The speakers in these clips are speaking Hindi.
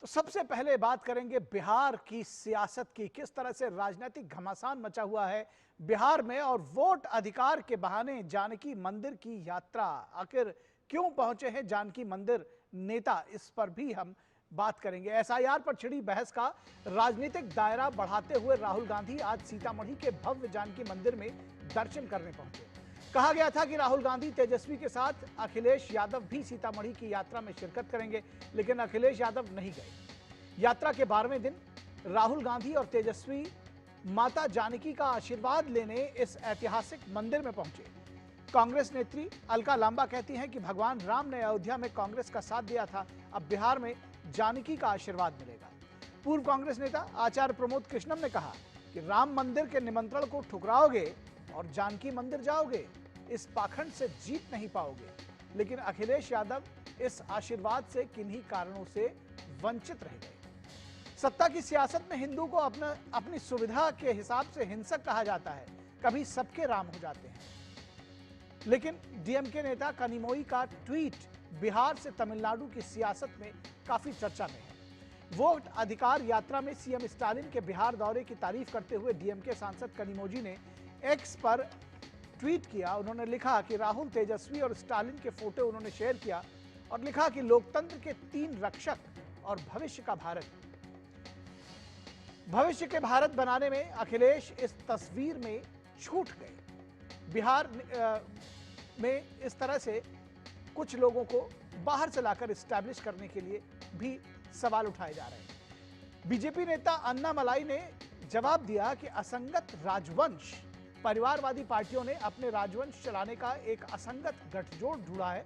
तो सबसे पहले बात करेंगे बिहार की सियासत की। किस तरह से राजनीतिक घमासान मचा हुआ है बिहार में और वोट अधिकार के बहाने जानकी मंदिर की यात्रा। आखिर क्यों पहुंचे हैं जानकी मंदिर नेता, इस पर भी हम बात करेंगे। एसआईआर पर छिड़ी बहस का राजनीतिक दायरा बढ़ाते हुए राहुल गांधी आज सीतामढ़ी के भव्य जानकी मंदिर में दर्शन करने पहुंचे। कहा गया था कि राहुल गांधी तेजस्वी के साथ अखिलेश यादव भी सीतामढ़ी की यात्रा में शिरकत करेंगे, लेकिन अखिलेश यादव नहीं गए। यात्रा के 12वें दिन राहुल गांधी और तेजस्वी माता जानकी का आशीर्वाद लेने इस ऐतिहासिक मंदिर में पहुंचे। कांग्रेस नेत्री अलका लांबा कहती हैं कि भगवान राम ने अयोध्या में कांग्रेस का साथ दिया था, अब बिहार में जानकी का आशीर्वाद मिलेगा। पूर्व कांग्रेस नेता आचार्य प्रमोद कृष्णम ने कहा कि राम मंदिर के निमंत्रण को ठुकराओगे और जानकी मंदिर जाओगे, इस पाखंड से जीत नहीं पाओगे। लेकिन अखिलेश यादव इस आशीर्वाद से किन्हीं कारणों से वंचित रह गए। सत्ता की सियासत में हिंदू को अपनी सुविधा के हिसाब से हिंसक कहा जाता है, कभी सबके राम हो जाते हैं। लेकिन डीएमके नेता कनिमोई का ट्वीट बिहार से तमिलनाडु की सियासत में काफी चर्चा में है। वोट अधिकार यात्रा में सीएम स्टालिन के बिहार दौरे की तारीफ करते हुए डीएमके सांसद कनिमोजी ने एक्स पर ट्वीट किया। उन्होंने लिखा कि राहुल, तेजस्वी और स्टालिन के फोटो उन्होंने शेयर किया और लिखा कि लोकतंत्र के 3 रक्षक और भविष्य के भारत बनाने में अखिलेश इस तस्वीर में छूट गए। बिहार में इस तरह से कुछ लोगों को बाहर से लाकर एस्टैब्लिश करने के लिए भी सवाल उठाए जा रहे हैं। बीजेपी नेता अन्ना मलाई ने जवाब दिया कि असंगत राजवंश, परिवारवादी पार्टियों ने अपने राजवंश चलाने का एक असंगत गठजोड़ ढूंढा है।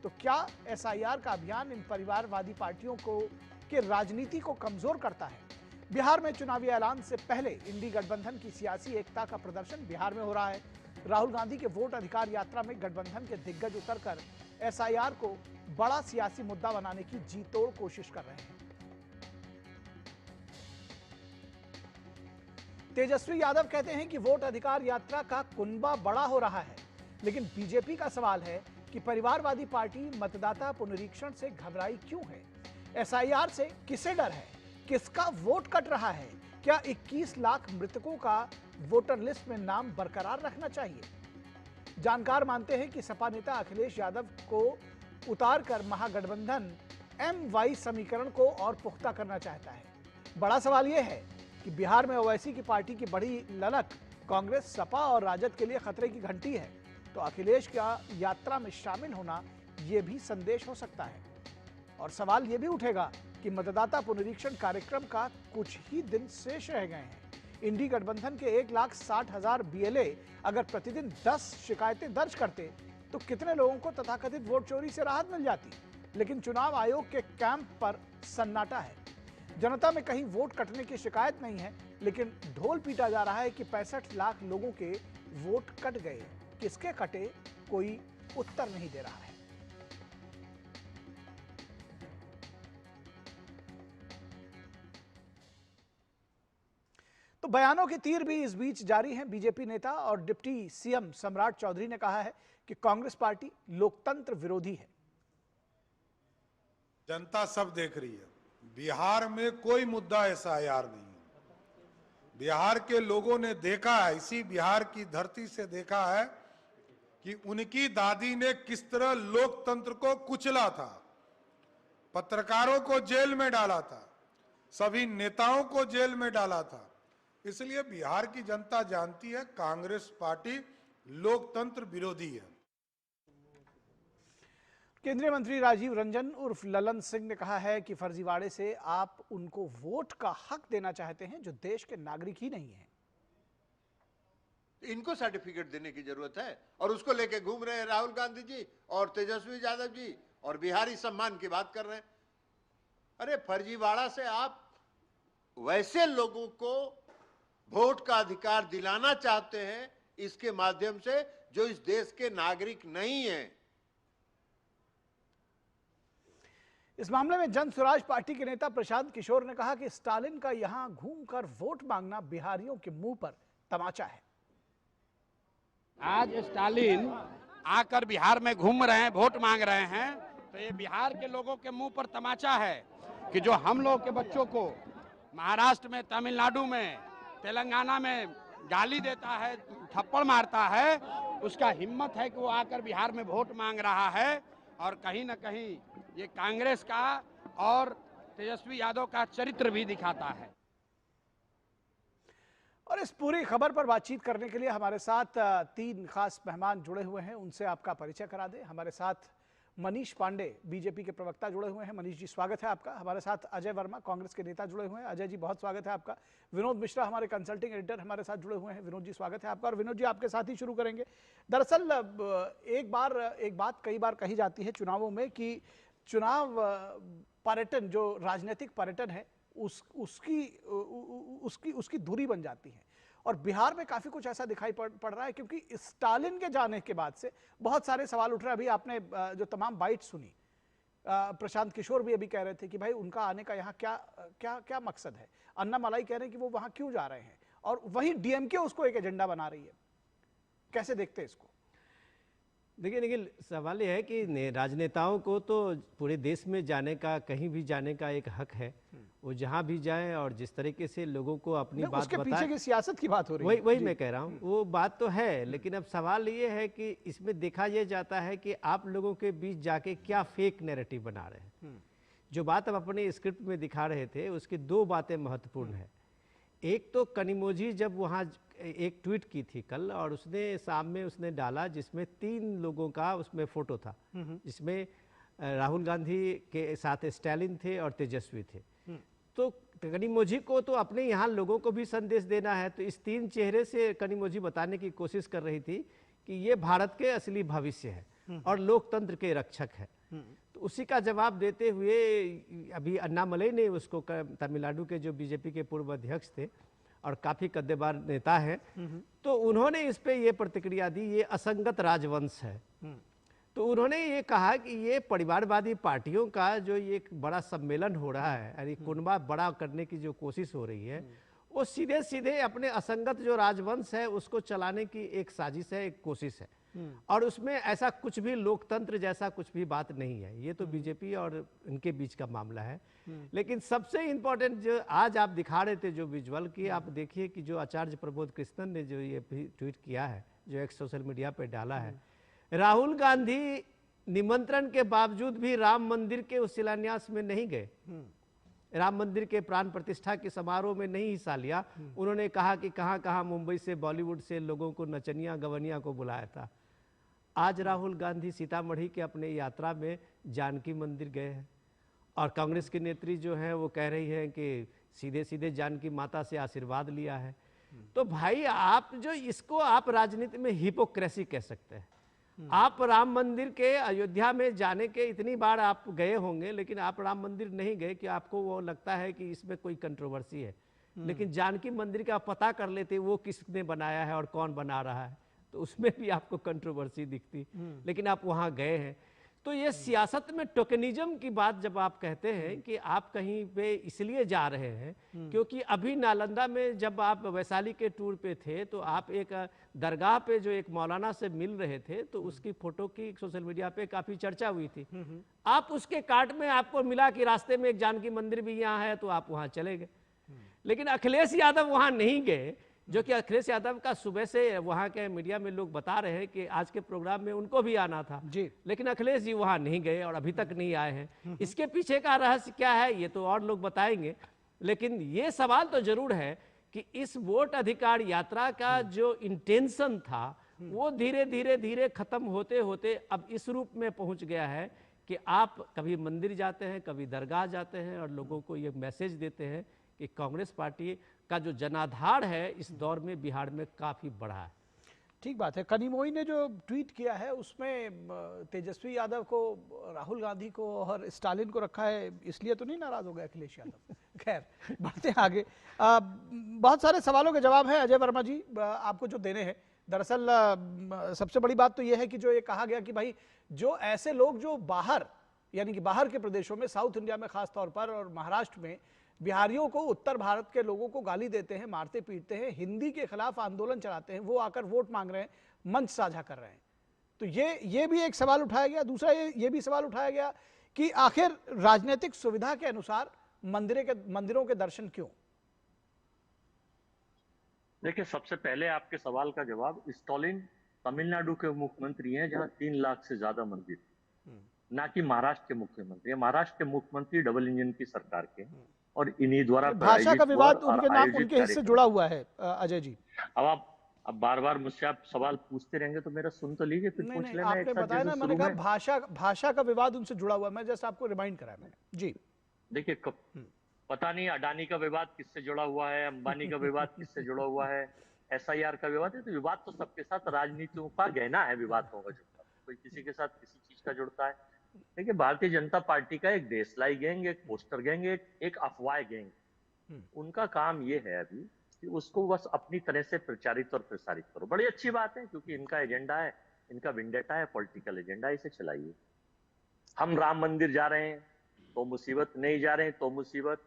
तो क्या एसआईआर का अभियान इन परिवारवादी पार्टियों को के राजनीति को कमजोर करता है? बिहार में चुनावी ऐलान से पहले इंडी गठबंधन की सियासी एकता का प्रदर्शन बिहार में हो रहा है। राहुल गांधी के वोट अधिकार यात्रा में गठबंधन के दिग्गज उतरकर एसआईआर को बड़ा सियासी मुद्दा बनाने की जी तोड़ कोशिश कर रहे हैं। तेजस्वी यादव कहते हैं कि वोट अधिकार यात्रा का कुनबा बड़ा हो रहा है, लेकिन बीजेपी का सवाल है कि परिवारवादी पार्टी मतदाता पुनरीक्षण से घबराई क्यों है? एसआईआर से किसे डर है? किसका वोट कट रहा है? क्या 21 लाख मृतकों का वोटर लिस्ट में नाम बरकरार रखना चाहिए? जानकार मानते हैं कि सपा नेता अखिलेश यादव को उतारकर महागठबंधन एम-वाई समीकरण को और पुख्ता करना चाहता है। बड़ा सवाल यह है कि बिहार में ओवैसी की पार्टी की बड़ी ललक कांग्रेस, सपा और राजद के लिए खतरे की घंटी है। तो अखिलेश का यात्रा में शामिल होना यह भी संदेश हो सकता है। और सवाल यह भी उठेगा कि मतदाता पुनरीक्षण कार्यक्रम का कुछ ही दिन शेष रह गए हैं। इंडी गठबंधन के 1,60,000 बीएलए अगर प्रतिदिन 10 शिकायतें दर्ज करते तो कितने लोगों को तथाकथित वोट चोरी से राहत मिल जाती? लेकिन चुनाव आयोग के कैंप पर सन्नाटा है। जनता में कहीं वोट कटने की शिकायत नहीं है, लेकिन ढोल पीटा जा रहा है कि 65 लाख लोगों के वोट कट गए। किसके कटे, कोई उत्तर नहीं दे रहा है। तो बयानों की तीर भी इस बीच जारी हैं। बीजेपी नेता और डिप्टी सीएम सम्राट चौधरी ने कहा है कि कांग्रेस पार्टी लोकतंत्र विरोधी है। जनता सब देख रही है, बिहार में कोई मुद्दा एसआईआर नहीं है। बिहार के लोगों ने देखा है, इसी बिहार की धरती से देखा है कि उनकी दादी ने किस तरह लोकतंत्र को कुचला था, पत्रकारों को जेल में डाला था, सभी नेताओं को जेल में डाला था। इसलिए बिहार की जनता जानती है कांग्रेस पार्टी लोकतंत्र विरोधी है। केंद्रीय मंत्री राजीव रंजन उर्फ ललन सिंह ने कहा है कि फर्जीवाड़े से आप उनको वोट का हक देना चाहते हैं जो देश के नागरिक ही नहीं है। इनको सर्टिफिकेट देने की जरूरत है और उसको लेके घूम रहे हैं राहुल गांधी जी और तेजस्वी यादव जी और बिहारी सम्मान की बात कर रहे हैं। अरे फर्जीवाड़ा से आप वैसे लोगों को वोट का अधिकार दिलाना चाहते हैं इसके माध्यम से जो इस देश के नागरिक नहीं हैं। इस मामले में जन स्वराज पार्टी के नेता प्रशांत किशोर ने कहा कि स्टालिन का यहां घूमकर वोट मांगना बिहारियों के मुंह पर तमाचा है। आज स्टालिन आकर बिहार में घूम रहे हैं, वोट मांग रहे हैं, तो ये बिहार के लोगों के मुंह पर तमाचा है। कि जो हम लोग के बच्चों को महाराष्ट्र में, तमिलनाडु में, तेलंगाना में गाली देता है, थप्पड़ मारता है, उसका हिम्मत है कि वो आकर बिहार में वोट मांग रहा है। और कहीं ना कहीं ये कांग्रेस का और तेजस्वी यादव का चरित्र भी दिखाता है। और इस पूरी खबर पर बातचीत करने के लिए हमारे साथ 3 खास मेहमान जुड़े हुए हैं, उनसे आपका परिचय करा दें। हमारे साथ मनीष पांडे, बीजेपी के प्रवक्ता, जुड़े हुए हैं। मनीष जी, स्वागत है आपका। हमारे साथ अजय वर्मा, कांग्रेस के नेता, जुड़े हुए हैं। अजय जी, बहुत स्वागत है आपका। विनोद मिश्रा, हमारे कंसल्टिंग एडिटर, हमारे साथ जुड़े हुए हैं। विनोद जी, स्वागत है आपका। और विनोद जी, आपके साथ ही शुरू करेंगे। दरअसल एक बात कई बार कही जाती है चुनावों में कि चुनाव पर्यटन, जो राजनीतिक पर्यटन है, उसकी धुरी बन जाती है। और बिहार में काफी कुछ ऐसा दिखाई पड़ रहा है, क्योंकि स्टालिन के जाने के बाद से बहुत सारे सवाल उठ रहे हैं। अभी आपने जो तमाम बाइट सुनी, प्रशांत किशोर भी अभी कह रहे थे कि भाई उनका आने का यहाँ क्या क्या क्या मकसद है। अन्नामलाई कह रहे हैं कि वो वहां क्यों जा रहे हैं, और वहीं डीएमके उसको एक एजेंडा बना रही है। कैसे देखते हैं इसको? देखिए निखिल, सवाल यह है कि राजनेताओं को तो पूरे देश में जाने का, कहीं भी जाने का एक हक है। वो जहाँ भी जाएं और जिस तरीके से लोगों को अपनी बात उसके बताएं। पीछे की सियासत की बात हो रही है। वही मैं कह रहा हूँ, वो बात तो है, लेकिन अब सवाल ये है कि इसमें देखा यह जाता है कि आप लोगों के बीच जाके क्या फेक नैरेटिव बना रहे हैं। जो बात आप अपने स्क्रिप्ट में दिखा रहे थे, उसकी 2 बातें महत्वपूर्ण है। एक तो कनिमोझी जब वहाँ एक ट्वीट की थी कल, और उसने शाम में उसने डाला जिसमें 3 लोगों का उसमें फोटो था, जिसमें राहुल गांधी के साथ स्टालिन थे और तेजस्वी थे। तो कनिमोझी को तो अपने यहाँ लोगों को भी संदेश देना है, तो इस 3 चेहरे से कनिमोझी बताने की कोशिश कर रही थी कि ये भारत के असली भविष्य है और लोकतंत्र के रक्षक है। तो उसी का जवाब देते हुए अभी अन्नामलई ने उसको, तमिलनाडु के जो बीजेपी के पूर्व अध्यक्ष थे और काफी कद्देबार नेता है, तो उन्होंने इस पे ये प्रतिक्रिया दी, ये असंगत राजवंश है। तो उन्होंने ये कहा कि ये परिवारवादी पार्टियों का जो ये एक बड़ा सम्मेलन हो रहा है, यानी कुनबा बड़ा करने की जो कोशिश हो रही है, वो सीधे सीधे अपने असंगत जो राजवंश है उसको चलाने की एक साजिश है, एक कोशिश है। और उसमें ऐसा कुछ भी लोकतंत्र जैसा कुछ भी बात नहीं है। ये तो बीजेपी और इनके बीच का मामला है। लेकिन सबसे इंपॉर्टेंट जो आज आप दिखा रहे थे जो विजुअल की, आप देखिए कि जो आचार्य प्रबोध कृष्णन ने जो ये ट्वीट किया है, जो एक सोशल मीडिया पे डाला है, राहुल गांधी निमंत्रण के बावजूद भी राम मंदिर के उस शिलान्यास में नहीं गए, राम मंदिर के प्राण प्रतिष्ठा के समारोह में नहीं हिस्सा लिया। उन्होंने कहा कि कहाँ कहाँ मुंबई से, बॉलीवुड से लोगों को, नचनिया गवनिया को बुलाया था। आज राहुल गांधी सीतामढ़ी के अपने यात्रा में जानकी मंदिर गए हैं, और कांग्रेस की नेत्री जो है वो कह रही है कि सीधे सीधे जानकी माता से आशीर्वाद लिया है। तो भाई आप जो इसको आप राजनीति में हिपोक्रेसी कह सकते हैं। आप राम मंदिर के अयोध्या में जाने के इतनी बार आप गए होंगे, लेकिन आप राम मंदिर नहीं गए कि आपको वो लगता है कि इसमें कोई कंट्रोवर्सी है। लेकिन जानकी मंदिर का पता कर लेते वो किसने बनाया है और कौन बना रहा है, तो उसमें भी आपको कंट्रोवर्सी दिखती। लेकिन आप वहां गए हैं। तो ये सियासत में टोकनिज्म की बात जब आप कहते हैं कि आप कहीं पे इसलिए जा रहे हैं क्योंकि अभी नालंदा में जब आप वैशाली के टूर पे थे, तो आप एक दरगाह पे जो एक मौलाना से मिल रहे थे, तो उसकी फोटो की सोशल मीडिया पे काफी चर्चा हुई थी। आप उसके कार्ट में आपको मिला कि रास्ते में एक जानकी मंदिर भी यहाँ है, तो आप वहाँ चले गए। लेकिन अखिलेश यादव वहाँ नहीं गए, जो कि अखिलेश यादव का सुबह से वहाँ के मीडिया में लोग बता रहे हैं कि आज के प्रोग्राम में उनको भी आना था जी, लेकिन अखिलेश जी वहाँ नहीं गए और अभी तक नहीं आए हैं। इसके पीछे का रहस्य क्या है ये तो और लोग बताएंगे, लेकिन ये सवाल तो जरूर है कि इस वोट अधिकार यात्रा का जो इंटेंशन था वो धीरे धीरे धीरे खत्म होते होते अब इस रूप में पहुंच गया है कि आप कभी मंदिर जाते हैं, कभी दरगाह जाते हैं और लोगों को ये मैसेज देते हैं कि कांग्रेस पार्टी का जो जनाधार है इस दौर में बिहार में काफी बड़ा है। ठीक बात है। कनिमोई ने जो ट्वीट किया है उसमें तेजस्वी यादव को, राहुल गांधी को और स्टालिन को रखा है, इसलिए तो नहीं नाराज हो गए अखिलेश यादव। खैर बढ़ते हैं आगे। बहुत सारे सवालों के जवाब हैं अजय वर्मा जी आपको जो देने हैं। दरअसल सबसे बड़ी बात तो यह है कि जो ये कहा गया कि भाई जो ऐसे लोग जो बाहर, यानी कि बाहर के प्रदेशों में, साउथ इंडिया में खास तौर पर और महाराष्ट्र में बिहारियों को, उत्तर भारत के लोगों को गाली देते हैं, मारते पीटते हैं, हिंदी के खिलाफ आंदोलन चलाते हैं, वो आकर वोट मांग रहे हैं, मंच साझा कर रहे हैं। तो ये भी एक सवाल उठाया गया। दूसरा ये भी सवाल उठाया गया कि आखिर राजनीतिक सुविधा के अनुसार मंदिरों के दर्शन क्यों? देखिए, सबसे पहले आपके सवाल का जवाब, स्टालिन तमिलनाडु के मुख्यमंत्री हैं जहां 3 लाख से ज्यादा मंदिर, ना कि महाराष्ट्र के मुख्यमंत्री। महाराष्ट्र के मुख्यमंत्री डबल इंजन की सरकार के हैं और इन्हीं द्वारा भाषा का प्रायोजित हुआ विवाद और उनके नाम आयोजित उनके हिस्से कार्यक्रम। जुड़ा हुआ है अजय जी। अब बार बार मुझसे आप सवाल पूछते रहेंगे तो मेरा सुन तो लीजिए, फिर नहीं पूछ नहीं, लेना एक आपने साथ। बताया ना, जैसे मैंने शुरू कहा में भाषा का विवाद उनसे जुड़ा हुआ है, मैं जस्ट आपको रिमाइंड कराया मैंने जी। देखिए, पता नहीं अडानी का विवाद किससे जुड़ा हुआ है, अंबानी का विवाद किससे जुड़ा हुआ है, एसआईआर का विवाद है। तो विवाद तो सबके साथ राजनीतियों का गहना है, विवाद होगा जुड़ता, कोई किसी के साथ किसी चीज का जुड़ता है। देखिए, भारतीय जनता पार्टी का एक देशलाई गैंग, एक पोस्टर गैंग, एक अफवाह गैंग, उनका काम ये है अभी कि उसको बस अपनी तरह से प्रचारित और प्रसारित करो। बड़ी अच्छी बात है, क्योंकि इनका एजेंडा है, इनका विंडेटा है, पॉलिटिकल एजेंडा, इसे चलाइए। हम राम मंदिर जा रहे हैं तो मुसीबत, नहीं जा रहे हैं तो मुसीबत,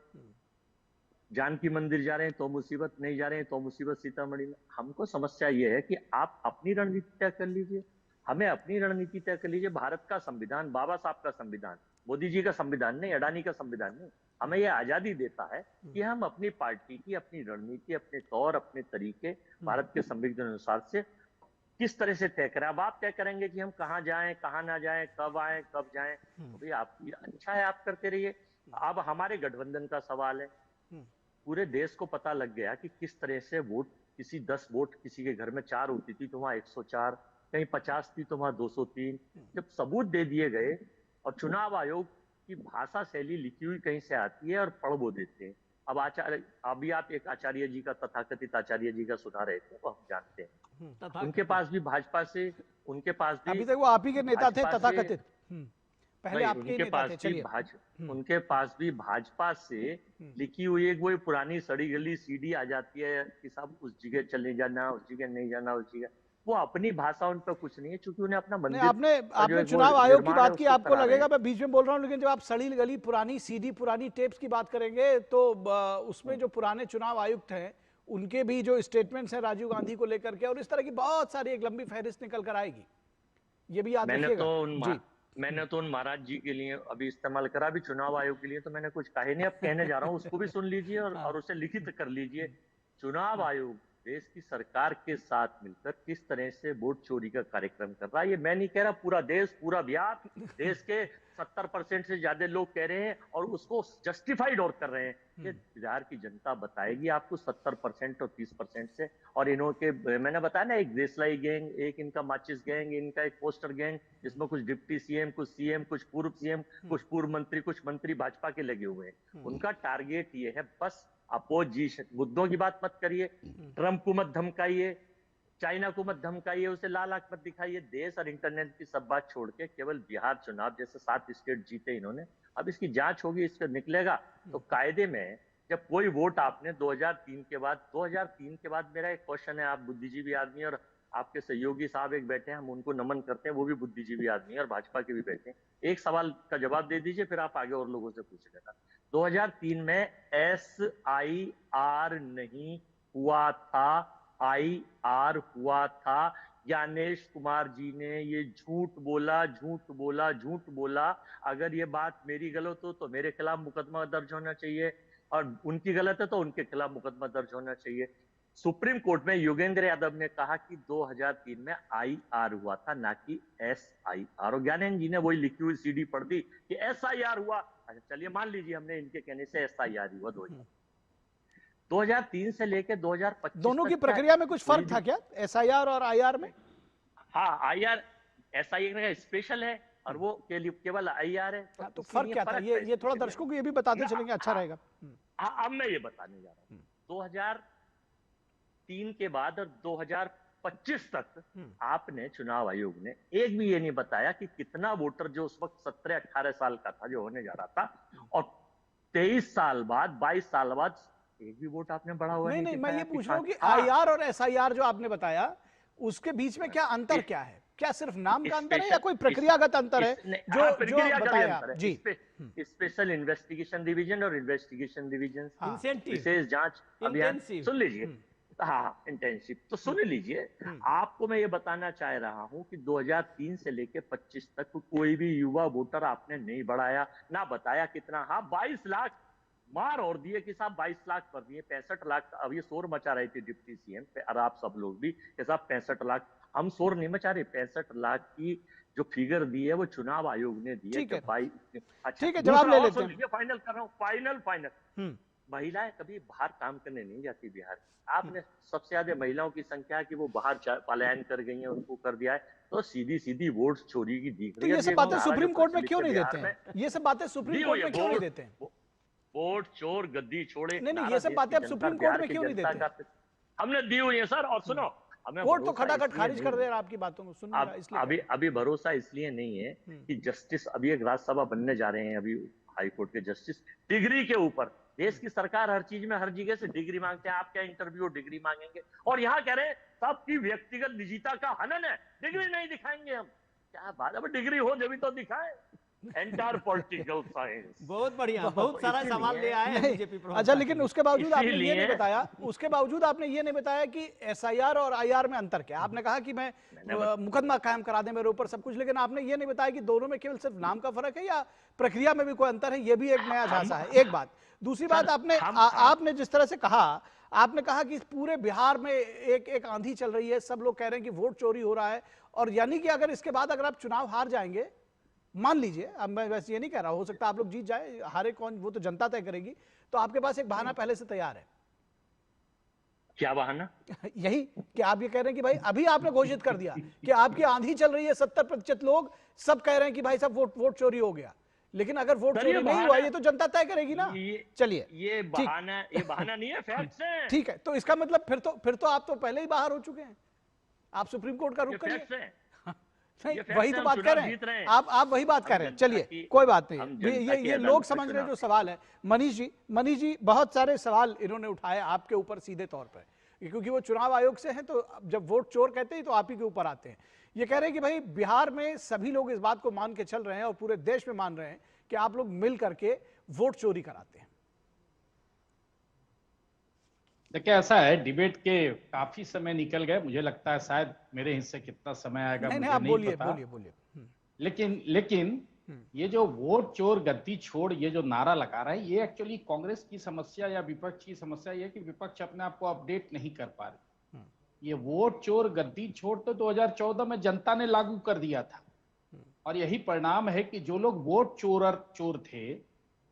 जानकी मंदिर जा रहे हैं तो मुसीबत, नहीं जा रहे हैं तो मुसीबत सीतामढ़ी में। हमको समस्या ये है कि आप अपनी रणनीति तय कर लीजिए, हमें अपनी रणनीति तय कर लीजिए। भारत का संविधान, बाबा साहब का संविधान, मोदी जी का संविधान नहीं, अडानी का संविधान नहीं, हमें यह आजादी देता है कि हम अपनी पार्टी की अपनी रणनीति, अपने तौर, अपने तरीके भारत के संविधान अनुसार से किस तरह से तय करें। अब आप तय करेंगे कि हम कहाँ जाएं, कहाँ ना जाएं, कब आए, कब जाएं, तो भाई आप, अच्छा है, आप करते रहिए। अब हमारे गठबंधन का सवाल है। पूरे देश को पता लग गया कि किस तरह से वोट, किसी 10 वोट किसी के घर में 4 होती थी तो वहां 104, कहीं 50 थी तो वहां 203। जब सबूत दे दिए गए और चुनाव आयोग की भाषा शैली लिखी हुई कहीं से आती है और पढ़ वो देते हैं। अब अभी आप एक आचार्य जी का, तथाकथित आचार्य जी का सुना रहे थे, वो हम जानते हैं। उनके पास भी भाजपा से, उनके पास भी, अभी तक वो आप ही के नेता थे भाजपा से- तथाकथित। पहले नहीं, आपके उनके नेता पास थे, भी चलिए। उनके पास भी भाजपा से लिखी हुई एक वो पुरानी सड़ी गली सीडी आ जाती है कि साहब उस जगह चले जाना, उस जगह नहीं जाना, उस जगह। वो अपनी भाषा उन पर कुछ नहीं है, क्योंकि उन्हें अपना नहीं, मंदिर आपने का जो आपने एक वो चुनाव आयोग की निर्माण है बात की, उसको आपको करा रहे लगेगा हैं। मैं बीच में बोल रहा हूं, लेकिन जब आप सड़ी गली, पुरानी सीडी, पुरानी टेप्स की बात करेंगे तो उसमें जो पुराने चुनाव आयुक्त हैं उनके भी जो स्टेटमेंट्स हैं राजीव गांधी को लेकर के, और इस तरह की बहुत सारी एक लंबी फहरिस्त निकल कर आएगी, ये भी याद रखिएगा जी। मैंने तो उन महाराज जी के लिए अभी इस्तेमाल करा, भी चुनाव आयोग के लिए तो मैंने कुछ कहे नहीं, अब कहने जा रहा हूँ, उसको भी सुन लीजिए और उसे लिखित कर लीजिए। चुनाव आयोग देश की सरकार के साथ मिलकर किस तरह से वोट चोरी का कार्यक्रम कर रहा है, ये मैं नहीं कह रहा, पूरा देश, पूरा बिहार, देश के 70% से ज्यादा लोग कह रहे हैं और उसको जस्टिफाइड और कर रहे हैं। ये बिहार की जनता बताएगी आपको 70% और 30% से। और इन्हों के, मैंने बताया ना, एक देशलाई गैंग, एक इनका माचिस गैंग, इनका एक पोस्टर गैंग, जिसमें कुछ डिप्टी सीएम, कुछ सीएम, कुछ पूर्व सीएम, कुछ पूर्व मंत्री, कुछ मंत्री भाजपा के लगे हुए हैं। उनका टारगेट ये है, बस अपोजिशन, मुद्दों की बात मत करिए, ट्रंप को मत धमकाइए, चाइना को मत धमकाइए, उसे लाल आंख मत दिखाइए, देश और इंटरनेट की सब बात छोड़ के केवल बिहार चुनाव जैसे 7 स्टेट जीते इन्होंने। अब इसकी जांच होगी, इसका निकलेगा तो कायदे में। जब कोई वोट आपने 2003 के बाद मेरा एक क्वेश्चन है, आप बुद्धिजीवी आदमी और आपके सहयोगी साहब एक बैठे हैं, हम उनको नमन करते हैं, वो भी बुद्धिजीवी आदमी है और भाजपा के भी बैठे हैं। एक सवाल का जवाब दे दीजिए, फिर आप आगे और लोगों से पूछ लेना। 2003 में SIR नहीं हुआ था, IR हुआ था। ज्ञानेश कुमार जी ने ये झूठ बोला। अगर ये बात मेरी गलत हो तो मेरे खिलाफ मुकदमा दर्ज होना चाहिए, और उनकी गलत है तो उनके खिलाफ मुकदमा दर्ज होना चाहिए। सुप्रीम कोर्ट में योगेंद्र यादव ने कहा कि 2003 में IR हुआ था, ना कि SIR। और ज्ञानेश जी ने वही लिखी हुई CD पढ़ दी कि SIR हुआ। अच्छा, चलिए मान लीजिए हमने इनके कहने से SIR हुआ। 2003 से लेकर 2025 दोनों की प्रक्रिया में कुछ फर्क था क्या, SIR और IR में? हाँ, IR SIR स्पेशल है और वो केवल IR है। तो फर्क क्या था, ये थोड़ा दर्शकों को ये भी बताते चलेंगे, अच्छा रहेगा। अब मैं ये बताने जा रहा हूँ। 2003 के बाद और 2025 तक आपने, चुनाव आयोग ने एक भी ये नहीं बताया कि कितना वोटर जो उस वक्त 17-18 साल का था, जो होने जा रहा था, और 23 साल बाद, 22 साल बाद एक भी वोट आपने बढ़ा हुआ नहीं, मैं ये पूछ रहा हूँ कि IR और SIR जो आपने बताया, उसके बीच में क्या अंतर क्या है? क्या सिर्फ नाम का अंतर है या कोई प्रक्रियागत अंतर है जो बताया जी? स्पेशल इन्वेस्टिगेशन डिवीजन और इन्वेस्टिगेशन डिवीजन, इंसेंटिव, विशेष जांच अभियान, सुन लीजिए। हाँ, इंटेंसिव तो सुन लीजिए। आपको मैं ये बताना चाह रहा हूं कि 2003 से लेकर 25 तक कोई भी युवा वोटर आपने नहीं बढ़ाया, ना बताया कितना। हाँ, 22 लाख मार और दिए कि साहब 22 लाख कर दिए, 65 लाख। अब ये शोर मचा रही थी डिप्टी सीएम पे और आप सब लोग भी कि साहब 65 लाख। हम शोर नहीं मचा रहे, 65 लाख की जो फिगर दी है वो चुनाव आयोग ने दी है। ठीक है, अच्छा, ठीक है, जवाब ले लेते हैं। फाइनल कर रहा हूँ, फाइनल। महिलाएं कभी बाहर काम करने नहीं जाती बिहार में। आपने सबसे ज्यादा महिलाओं की संख्या कि वो बाहर पलायन कर गई हैं, उनको कर दिया है, तो सीधी सीधी वोट चोरी की दिख तो रही है। ये सब बातें सुप्रीम कोर्ट में क्यों नहीं देते हैं? ये सब बातें सुप्रीम कोर्ट में क्यों नहीं देते हैं? वोट चोर गद्दी छोड़े, नहीं, ये सब बातें आप सुप्रीम कोर्ट में क्यों नहीं देते? हमने दी हुई है सर। और सुनो, कोर्ट तो खटाखट खारिज कर दे रहा आपकी बातों को, सुन रहा इसलिए। अभी भरोसा इसलिए नहीं है कि जस्टिस, अभी एक राज्यसभा बनने जा रहे हैं अभी हाई कोर्ट के जस्टिस, डिग्री के ऊपर। देश की सरकार हर चीज में हर जगह से डिग्री मांगते हैं। आप क्या इंटरव्यू डिग्री मांगेंगे? और यहाँ कह रहे हैं सबकी व्यक्तिगत निजता का हनन है, डिग्री नहीं दिखाएंगे हम। क्या बात है, डिग्री हो जब तो दिखाए। Entire political science. बहुत बढ़िया, बहुत सारा सवाल ले आए हैं बीजेपी। अच्छा, लेकिन उसके बावजूद आपने ये नहीं बताया, उसके बावजूद आपने ये नहीं बताया कि एसआईआर और आईआर में अंतर क्या। आपने कहा कि मैं मुकदमा कायम करा दें मेरे ऊपर सब कुछ, लेकिन आपने ये नहीं बताया कि दोनों में केवल सिर्फ नाम का फर्क है या प्रक्रिया में भी कोई अंतर है। ये भी एक नया झांसा है। एक बात। दूसरी बात, आपने जिस तरह से कहा, आपने कहा कि पूरे बिहार में एक आंधी चल रही है, सब लोग कह रहे हैं कि वोट चोरी हो रहा है, और यानी कि अगर इसके बाद अगर आप चुनाव हार जाएंगे, मान लीजिए, अब मैं वैसे ये नहीं कह रहा, हो सकता है आप लोग जीत जाए, हारे कौन वो तो जनता तय करेगी, तो आपके पास एक बहाना पहले से तैयार है। क्या बहाना? यही कि आप ये कह रहे हैं कि भाई अभी आपने घोषित कर दिया कि आपकी आंधी चल रही है, 70% लोग सब कह रहे हैं कि भाई साहब वोट चोरी हो गया, लेकिन अगर वोट चोरी नहीं हुआ ये तो जनता तय करेगी ना। चलिए, ये बहाना नहीं है, फैक्ट्स हैं। ठीक है, तो इसका मतलब फिर तो आप तो पहले ही बाहर हो चुके हैं। आप सुप्रीम कोर्ट का रुख करिए। नहीं, वही तो बात कर रहे हैं आप वही बात कर रहे हैं। चलिए, कोई बात नहीं, ये लोग समझ रहे जो सवाल है। मनीष जी बहुत सारे सवाल इन्होंने उठाए आपके ऊपर सीधे तौर पर, क्योंकि वो चुनाव आयोग से हैं, तो जब वोट चोर कहते हैं तो आप ही के ऊपर आते हैं। ये कह रहे हैं कि भाई बिहार में सभी लोग इस बात को मान के चल रहे हैं और पूरे देश में मान रहे हैं कि आप लोग मिल करके वोट चोरी कराते हैं। देखिए, ऐसा है, डिबेट के काफी समय निकल गए, मुझे लगता है शायद मेरे हिस्से कितना समय आएगा मुझे नहीं पता। बोलिए। लेकिन ये जो वोट चोर गद्दी छोड़ ये जो नारा लगा रहा है, ये एक्चुअली कांग्रेस की समस्या या विपक्ष की समस्या ये कि विपक्ष अपने आप को अपडेट नहीं कर पा रही। ये वोट चोर गद्दी छोड़ तो 2014 में जनता ने लागू कर दिया था, और यही परिणाम है कि जो लोग वोट चोर थे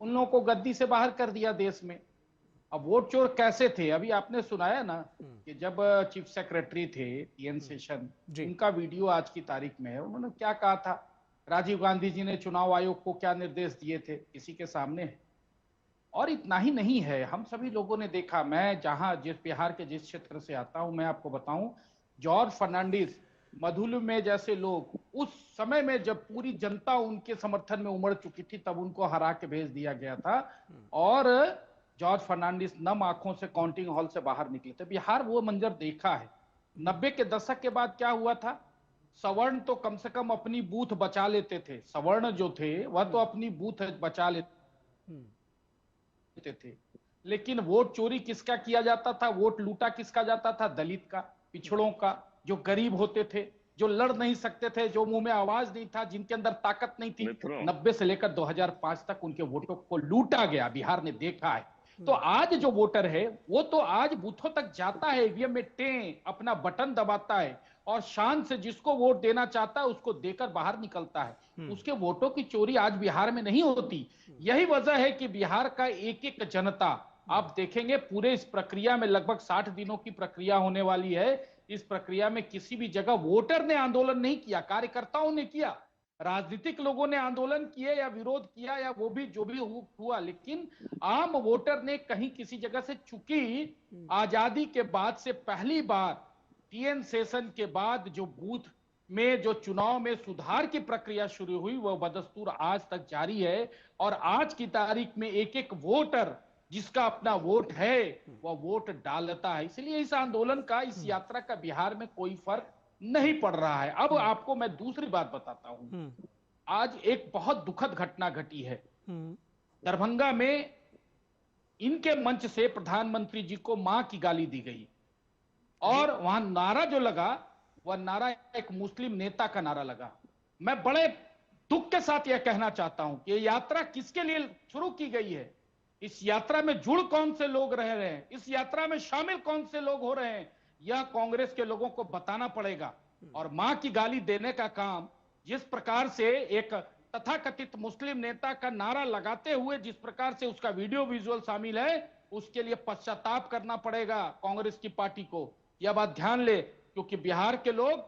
उन लोगों को गद्दी से बाहर कर दिया देश में। अब वोट चोर कैसे थे? अभी आपने सुनाया ना कि जब चीफ सेक्रेटरी थे टीएन शेषन, उनका वीडियो आज की तारीख में है, उन्होंने क्या कहा था, राजीव गांधी जी ने चुनाव आयोग को क्या निर्देश दिए थे, किसी के सामने है। और इतना ही नहीं है, हम सभी लोगों ने देखा, मैं जिस बिहार के जिस क्षेत्र से आता हूं, मैं आपको बताऊं, जॉर्ज फर्नांडिस, मधुलू में जैसे लोग उस समय में जब पूरी जनता उनके समर्थन में उमड़ चुकी थी, तब उनको हरा के भेज दिया गया था, और जॉर्ज फर्नांडिस नम आंखों से काउंटिंग हॉल से बाहर निकले थे। बिहार वो मंजर देखा है। 90 के दशक के बाद क्या हुआ था, सवर्ण तो कम से कम अपनी बूथ बचा लेते थे, सवर्ण जो थे वह तो अपनी बूथ बचा लेते थे, लेकिन वोट चोरी किसका किया जाता था, वोट लूटा किसका जाता था, दलित का, पिछड़ों का, जो गरीब होते थे, जो लड़ नहीं सकते थे, जो मुंह में आवाज नहीं था, जिनके अंदर ताकत नहीं थी। 90 से लेकर 2005 तक उनके वोटों को लूटा गया, बिहार ने देखा है। तो आज जो वोटर है वो तो आज बूथों तक जाता है, ईवीएम में अपना बटन दबाता है, और शान से जिसको वोट देना चाहता है उसको देकर बाहर निकलता है। उसके वोटों की चोरी आज बिहार में नहीं होती। यही वजह है कि बिहार का एक एक जनता, आप देखेंगे पूरे इस प्रक्रिया में लगभग 60 दिनों की प्रक्रिया होने वाली है। इस प्रक्रिया में किसी भी जगह वोटर ने आंदोलन नहीं किया, कार्यकर्ताओं ने किया, राजनीतिक लोगों ने आंदोलन किए या विरोध किया या वो भी जो भी हुआ, लेकिन आम वोटर ने कहीं किसी जगह से, चूंकि आजादी के बाद से पहली बार टीएन सेशन के बाद जो बूथ में जो चुनाव में सुधार की प्रक्रिया शुरू हुई वह बदस्तूर आज तक जारी है। और आज की तारीख में एक एक वोटर जिसका अपना वोट है वह वोट डालता है। इसलिए इस आंदोलन का, इस यात्रा का बिहार में कोई फर्क नहीं पड़ रहा है। अब आपको मैं दूसरी बात बताता हूं। आज एक बहुत दुखद घटना घटी है दरभंगा में। इनके मंच से प्रधानमंत्री जी को मां की गाली दी गई, और वहां नारा जो लगा वह नारा एक मुस्लिम नेता का नारा लगा। मैं बड़े दुख के साथ यह कहना चाहता हूं कि यह यात्रा किसके लिए शुरू की गई है। इस यात्रा में जुड़ कौन से लोग रह रहे हैं, इस यात्रा में शामिल कौन से लोग हो रहे हैं, यह कांग्रेस के लोगों को बताना पड़ेगा। और मां की गाली देने का काम जिस प्रकार से एक तथाकथित मुस्लिम नेता का नारा लगाते हुए जिस प्रकार से उसका वीडियो विजुअल शामिल है, उसके लिए पश्चाताप करना पड़ेगा कांग्रेस की पार्टी को। यह बात ध्यान ले, क्योंकि बिहार के लोग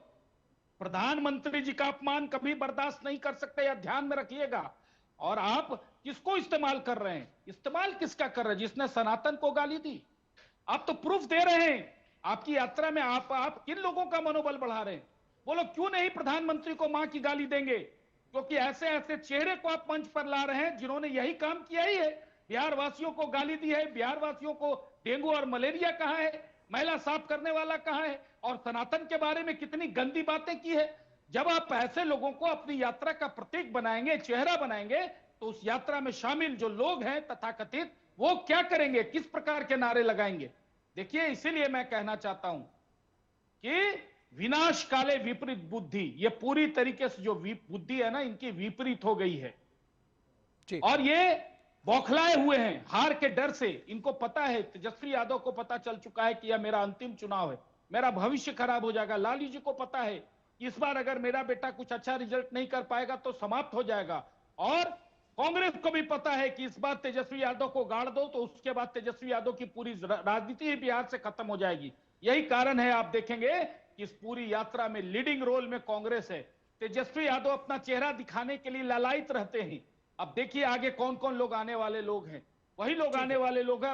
प्रधानमंत्री जी का अपमान कभी बर्दाश्त नहीं कर सकते, यह ध्यान में रखिएगा। और आप किसको इस्तेमाल कर रहे हैं, इस्तेमाल किसका कर रहे हैं? जिसने सनातन को गाली दी। आप तो प्रूफ दे रहे हैं। आपकी यात्रा में आप किन लोगों का मनोबल बढ़ा रहे हैं? वो लोग क्यों नहीं प्रधानमंत्री को मां की गाली देंगे? क्योंकि ऐसे ऐसे चेहरे को आप मंच पर ला रहे हैं जिन्होंने यही काम किया ही है, बिहार वासियों को गाली दी है, बिहार वासियों को डेंगू और मलेरिया कहा है, महिला साफ करने वाला कहा है, और सनातन के बारे में कितनी गंदी बातें की है। जब आप ऐसे लोगों को अपनी यात्रा का प्रतीक बनाएंगे, चेहरा बनाएंगे, तो उस यात्रा में शामिल जो लोग हैं तथाकथित, वो क्या करेंगे, किस प्रकार के नारे लगाएंगे? देखिए, इसीलिए मैं कहना चाहता हूं कि विनाश काले विपरीत बुद्धि, ये पूरी तरीके से जो बुद्धि है ना, इनकी विपरीत हो गई है। और ये बौखलाए हुए हैं हार के डर से। इनको पता है, तेजस्वी यादव को पता चल चुका है कि यह मेरा अंतिम चुनाव है, मेरा भविष्य खराब हो जाएगा। लालू जी को पता है इस बार अगर मेरा बेटा कुछ अच्छा रिजल्ट नहीं कर पाएगा तो समाप्त हो जाएगा। और कांग्रेस को भी पता है कि इस बार तेजस्वी यादव को गाड़ दो तो उसके बाद तेजस्वी यादव की पूरी राजनीति ही बिहार से खत्म हो जाएगी। यही कारण है, आप देखेंगे कि इस पूरी यात्रा में लीडिंग रोल में कांग्रेस है। तेजस्वी यादव अपना चेहरा दिखाने के लिए लालायित रहते हैं। अब देखिए आगे कौन कौन लोग आने वाले लोग हैं, वही लोग आने वाले लोग हैं।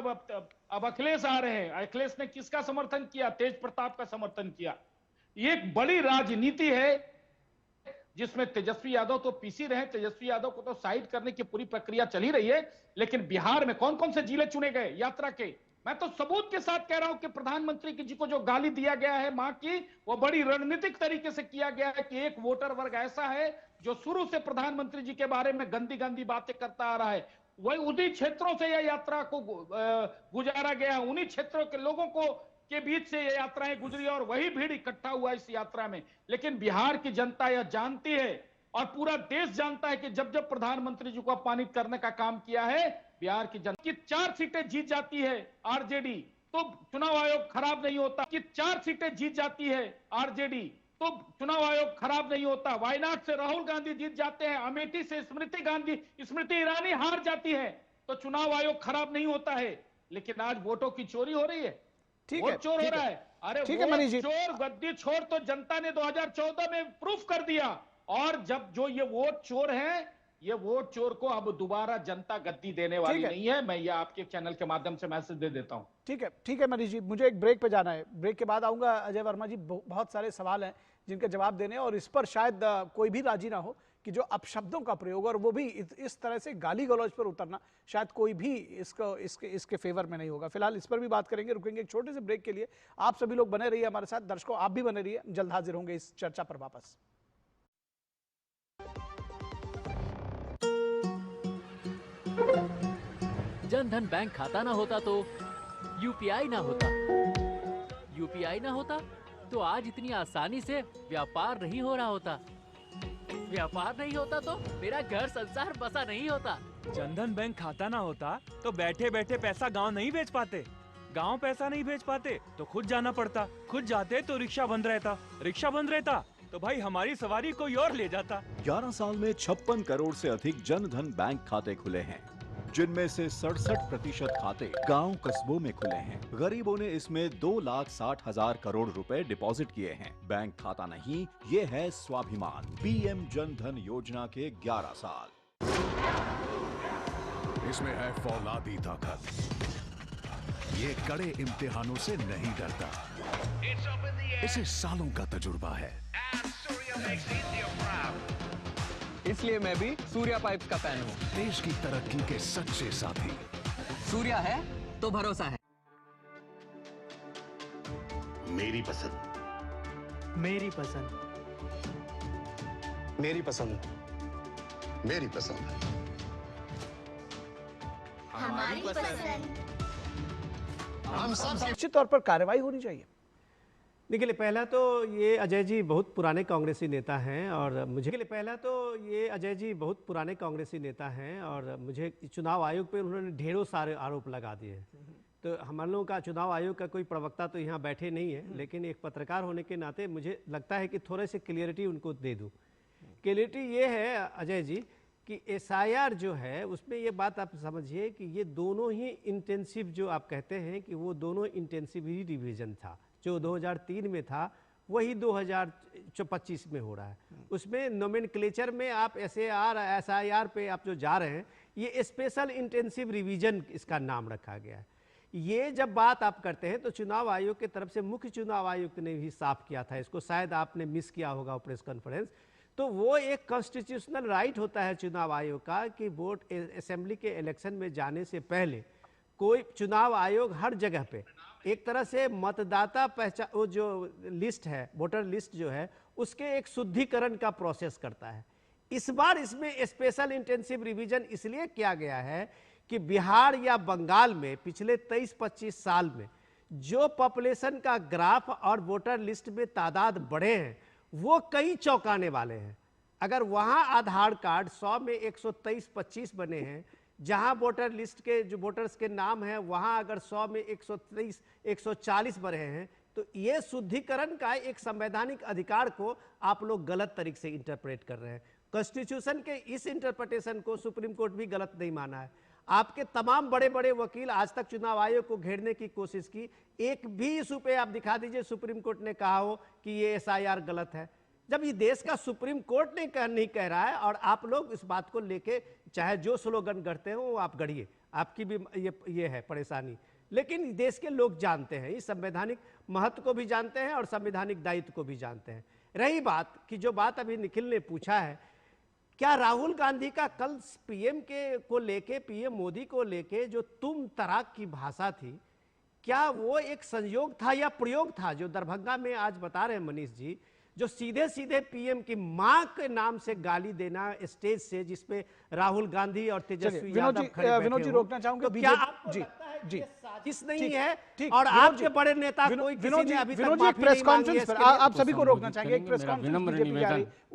अब अखिलेश आ रहे हैं। अखिलेश ने किसका समर्थन किया? तेज प्रताप का समर्थन किया। ये एक बड़ी राजनीति है जिसमें तेजस्वी यादव तो पीसी रहे, तेजस्वी यादव को तो साइड करने की पूरी प्रक्रिया चल ही रही है। लेकिन बिहार में कौन कौन से जिले चुने गए यात्रा के, मैं तो सबूत के साथ कह रहा हूं कि प्रधानमंत्री जी को जो गाली दिया गया है मां की, वो बड़ी रणनीतिक तरीके से किया गया है कि एक वोटर वर्ग ऐसा है जो शुरू से प्रधानमंत्री जी के बारे में गंदी गंदी बातें करता आ रहा है। वही उन्हीं क्षेत्रों से यह यात्रा को गुजारा गया, उन्हीं क्षेत्रों के लोगों को के बीच से ये यात्राएं गुजरी और वही भीड़ इकट्ठा हुआ इस यात्रा में। लेकिन बिहार की जनता यह जानती है और पूरा देश जानता है कि जब जब प्रधानमंत्री जी को अपमानित करने का काम किया है, बिहार की जनता की 4 सीटें जीत जाती है आरजेडी, तो चुनाव आयोग खराब नहीं होता। कि 4 सीटें जीत जाती है आरजेडी, तो चुनाव आयोग खराब नहीं होता। वायनाड से राहुल गांधी जीत जाते हैं, अमेठी से स्मृति ईरानी हार जाती है, तो चुनाव आयोग खराब नहीं होता है। लेकिन आज वोटों की चोरी हो रही है, वोट चोर हो रहा है। अरे वोट चोर गद्दी छोड़ तो जनता ने 2014 में प्रूफ कर दिया। और जब जो ये वोट चोर हैं, ये वोट चोर को अब दोबारा जनता गद्दी देने वाली नहीं है। मैं ये आपके चैनल के माध्यम से मैसेज दे देता हूं। ठीक है मनीष जी, मुझे एक ब्रेक पे जाना है। ब्रेक के बाद आऊंगा अजय वर्मा जी। बहुत सारे सवाल हैं जिनके जवाब देने, और इस पर शायद कोई भी राजी ना हो कि जो अपशब्दों का प्रयोग और वो भी इस तरह से गाली गलौज पर उतरना, शायद कोई भी इसके फेवर में नहीं होगा। फिलहाल इस पर भी बात करेंगे, रुकेंगे एक छोटे से ब्रेक के लिए। आप सभी लोग बने रहिए हमारे साथ, दर्शकों आप भी बने रहिए, जल्द हाजिर होंगे इस चर्चा पर वापस। जनधन बैंक खाता ना होता तो यूपीआई ना होता, यूपीआई ना होता तो आज इतनी आसानी से व्यापार नहीं हो रहा होता, व्यापार नहीं होता तो मेरा घर संसार बसा नहीं होता। जनधन बैंक खाता ना होता तो बैठे बैठे पैसा गांव नहीं भेज पाते, गांव पैसा नहीं भेज पाते तो खुद जाना पड़ता, खुद जाते तो रिक्शा बंद रहता, रिक्शा बंद रहता तो भाई हमारी सवारी कोई और ले जाता। 11 साल में 56 करोड़ से अधिक जनधन बैंक खाते खुले हैं, जिनमें से 67% खाते गांव कस्बों में खुले हैं। गरीबों ने इसमें 2,60,000 करोड़ रुपए डिपॉजिट किए हैं। बैंक खाता नहीं, ये है स्वाभिमान। पीएम जनधन योजना के 11 साल। इसमें है फौलादी ताकत, ये कड़े इम्तिहानों से नहीं डरता, इसे सालों का तजुर्बा है। इसलिए मैं भी सूर्या पाइप्स का फैन हूँ। देश की तरक्की के सच्चे साथी। सूर्या है तो भरोसा है। मेरी पसंद, मेरी पसंद, मेरी पसंद, मेरी पसंद, हमारी पसंद। हम सब निश्चित तौर पर कार्रवाई होनी चाहिए। देखिए, पहला तो ये अजय जी बहुत पुराने कांग्रेसी नेता हैं और मुझे चुनाव आयोग पे उन्होंने ढेरों सारे आरोप लगा दिए हैं। तो हम लोगों का चुनाव आयोग का कोई प्रवक्ता तो यहाँ बैठे नहीं है, लेकिन एक पत्रकार होने के नाते मुझे लगता है कि थोड़े से क्लियरिटी उनको दे दूँ। क्लियरिटी ये है अजय जी कि एसआईआर जो है उसमें ये बात आप समझिए कि ये दोनों ही इंटेंसिव, जो आप कहते हैं कि वो दोनों इंटेंसिव ही रिवीजन था। जो 2003 में था वही 2025 में हो रहा है। उसमें नोमेनक्लेचर में आप एसआईआर पे आप जो जा रहे हैं, ये स्पेशल इंटेंसिव रिवीजन इसका नाम रखा गया है। ये जब बात आप करते हैं तो चुनाव आयोग की तरफ से मुख्य चुनाव आयुक्त ने भी साफ किया था इसको, शायद आपने मिस किया होगा प्रेस कॉन्फ्रेंस। तो वो एक कॉन्स्टिट्यूशनल राइट होता है चुनाव आयोग का कि वोट असेंबली के इलेक्शन में जाने से पहले कोई चुनाव आयोग हर जगह पे एक तरह से मतदाता पहचान, वो जो लिस्ट है, वोटर लिस्ट जो है, उसके एक शुद्धिकरण का प्रोसेस करता है। इस बार इसमें स्पेशल इंटेंसिव रिवीजन इसलिए किया गया है कि बिहार या बंगाल में पिछले 23-25 साल में जो पॉपुलेशन का ग्राफ और वोटर लिस्ट में तादाद बढ़े हैं वो कई चौंकाने वाले हैं। अगर वहाँ आधार कार्ड 100 में 123-25 बने हैं, जहाँ वोटर लिस्ट के जो वोटर्स के नाम हैं वहाँ अगर 100 में 123-140 बढ़े हैं, तो ये शुद्धिकरण का एक संवैधानिक अधिकार को आप लोग गलत तरीके से इंटरप्रेट कर रहे हैं। कॉन्स्टिट्यूशन के इस इंटरप्रिटेशन को सुप्रीम कोर्ट भी गलत नहीं माना है। आपके तमाम बड़े बड़े वकील आज तक चुनाव आयोग को घेरने की कोशिश की, एक भी इशू पे आप दिखा दीजिए सुप्रीम कोर्ट ने कहा हो कि ये एसआईआर गलत है। जब ये देश का सुप्रीम कोर्ट नहीं कह रहा है और आप लोग इस बात को लेके चाहे जो स्लोगन गढ़ते हो वो आप गढ़िए, आपकी भी ये है परेशानी। लेकिन देश के लोग जानते हैं, इस संवैधानिक महत्व को भी जानते हैं और संवैधानिक दायित्व को भी जानते हैं। रही बात कि जो बात अभी निखिल ने पूछा है, क्या राहुल गांधी का कल पीएम मोदी को लेके जो तुम तराक की भाषा थी, क्या वो एक संयोग था या प्रयोग था? जो दरभंगा में आज बता रहे हैं मनीष जी, जो सीधे सीधे पीएम की मां के नाम से गाली देना स्टेज से, जिसपे राहुल गांधी और तेजस्वी यादव खड़े बैठे विनोद जी रोकना चाहूंगा, तो क्या आपको लगता है कि ये साजिश नहीं है? और आपके बड़े नेता कोई किसी ने अभी तक माफी नहीं मांगी है, आप सभी को रोकना चाहेंगे, एक प्रेस कॉन्फ्रेंस